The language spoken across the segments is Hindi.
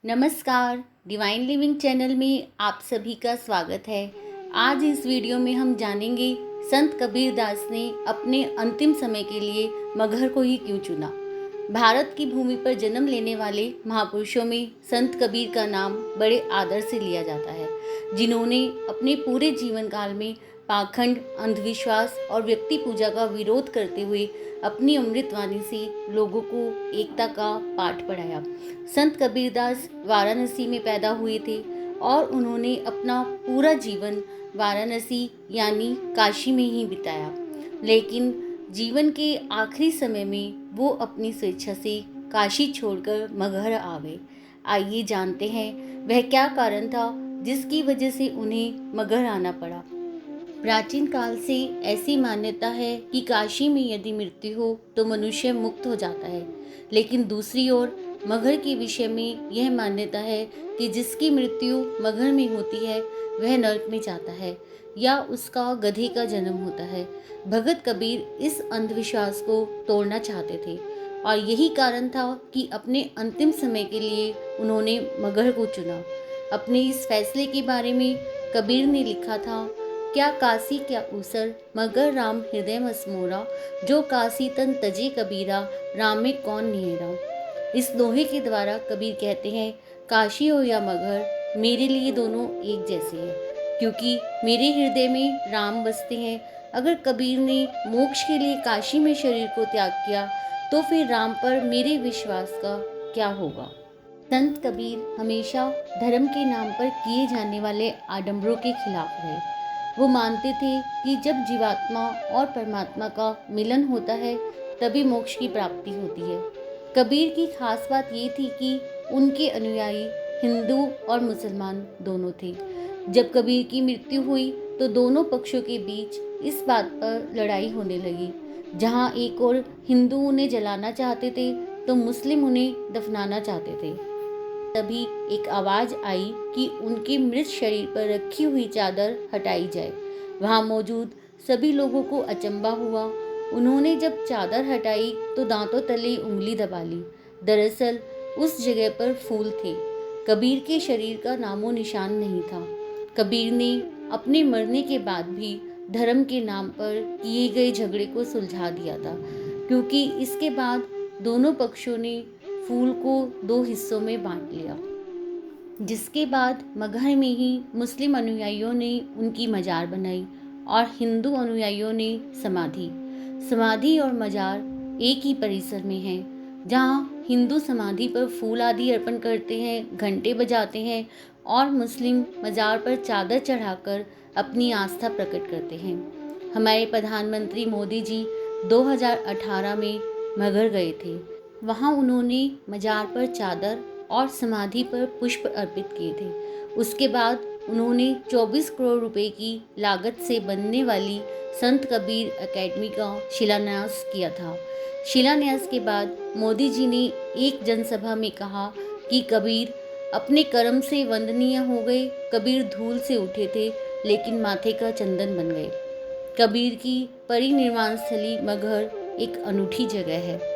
नमस्कार, डिवाइन लिविंग चैनल में आप सभी का स्वागत है। आज इस वीडियो में हम जानेंगे संत कबीरदास ने अपने अंतिम समय के लिए मगहर को ही क्यों चुना। भारत की भूमि पर जन्म लेने वाले महापुरुषों में संत कबीर का नाम बड़े आदर से लिया जाता है, जिन्होंने अपने पूरे जीवन काल में पाखंड, अंधविश्वास और व्यक्ति पूजा का विरोध करते हुए अपनी अमृतवाणी से लोगों को एकता का पाठ पढ़ाया। संत कबीरदास वाराणसी में पैदा हुए थे और उन्होंने अपना पूरा जीवन वाराणसी यानी काशी में ही बिताया, लेकिन जीवन के आखिरी समय में वो अपनी स्वेच्छा से काशी छोड़कर मगहर आ गए। आइए जानते हैं वह क्या कारण था जिसकी वजह से उन्हें मगहर आना पड़ा। प्राचीन काल से ऐसी मान्यता है कि काशी में यदि मृत्यु हो तो मनुष्य मुक्त हो जाता है, लेकिन दूसरी ओर मगहर के विषय में यह मान्यता है कि जिसकी मृत्यु मगहर में होती है वह नरक में जाता है या उसका गधे का जन्म होता है। भगत कबीर इस अंधविश्वास को तोड़ना चाहते थे और यही कारण था कि अपने अंतिम समय के लिए उन्होंने मगहर को चुना। अपने इस फैसले के बारे में कबीर ने लिखा था, क्या काशी क्या ऊसर, मगर राम हृदय मसमोरा, जो काशी तन तजे कबीरा, राम में कौन निहेरा। इस दोहे के द्वारा कबीर कहते हैं, काशी हो या मगहर, मेरे लिए दोनों एक जैसे हैं, क्योंकि मेरे हृदय में राम बसते हैं। अगर कबीर ने मोक्ष के लिए काशी में शरीर को त्याग किया तो फिर राम पर मेरे विश्वास का क्या होगा। संत कबीर हमेशा धर्म के नाम पर किए जाने वाले आडंबरों के खिलाफ रहे। वो मानते थे कि जब जीवात्मा और परमात्मा का मिलन होता है तभी मोक्ष की प्राप्ति होती है। कबीर की खास बात ये थी कि उनके अनुयायी हिंदू और मुसलमान दोनों थे। जब कबीर की मृत्यु हुई तो दोनों पक्षों के बीच इस बात पर लड़ाई होने लगी। जहाँ एक और हिंदू उन्हें जलाना चाहते थे तो मुस्लिम उन्हें दफनाना चाहते थे। तभी एक आवाज़ आई कि उनके मृत शरीर पर रखी हुई चादर हटाई जाए। वहाँ मौजूद सभी लोगों को अचंभा हुआ। उन्होंने जब चादर हटाई तो दांतों तले उंगली दबा ली। दरअसल उस जगह पर फूल थे। कबीर के शरीर का नामो निशान नहीं था। कबीर ने अपने मरने के बाद भी धर्म के नाम पर किए गए झगड़े को सुलझा दिया था, क्योंकि इसके बाद दोनों पक्षों ने फूल को दो हिस्सों में बांट लिया। जिसके बाद मगहर में ही मुस्लिम अनुयायियों ने उनकी मजार बनाई और हिंदू अनुयायियों ने समाधि। समाधि और मजार एक ही परिसर में हैं, जहाँ हिंदू समाधि पर फूल आदि अर्पण करते हैं, घंटे बजाते हैं और मुस्लिम मजार पर चादर चढ़ाकर अपनी आस्था प्रकट करते हैं। हमारे प्रधानमंत्री मोदी जी 2018 में मगहर गए थे। वहाँ उन्होंने मजार पर चादर और समाधि पर पुष्प अर्पित किए थे। उसके बाद उन्होंने 24 करोड़ रुपए की लागत से बनने वाली संत कबीर एकेडमी का शिलान्यास किया था। शिलान्यास के बाद मोदी जी ने एक जनसभा में कहा कि कबीर अपने कर्म से वंदनीय हो गए। कबीर धूल से उठे थे लेकिन माथे का चंदन बन गए। कबीर की परिनिर्वाण स्थली मगहर एक अनूठी जगह है।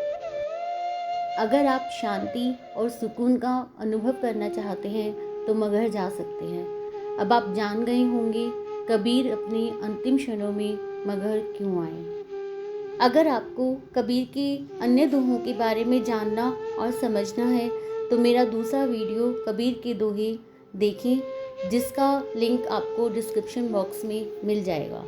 अगर आप शांति और सुकून का अनुभव करना चाहते हैं तो मगहर जा सकते हैं। अब आप जान गए होंगे कबीर अपने अंतिम क्षणों में मगहर क्यों आए। अगर आपको कबीर के अन्य दोहों के बारे में जानना और समझना है तो मेरा दूसरा वीडियो कबीर के दोहे देखें, जिसका लिंक आपको डिस्क्रिप्शन बॉक्स में मिल जाएगा।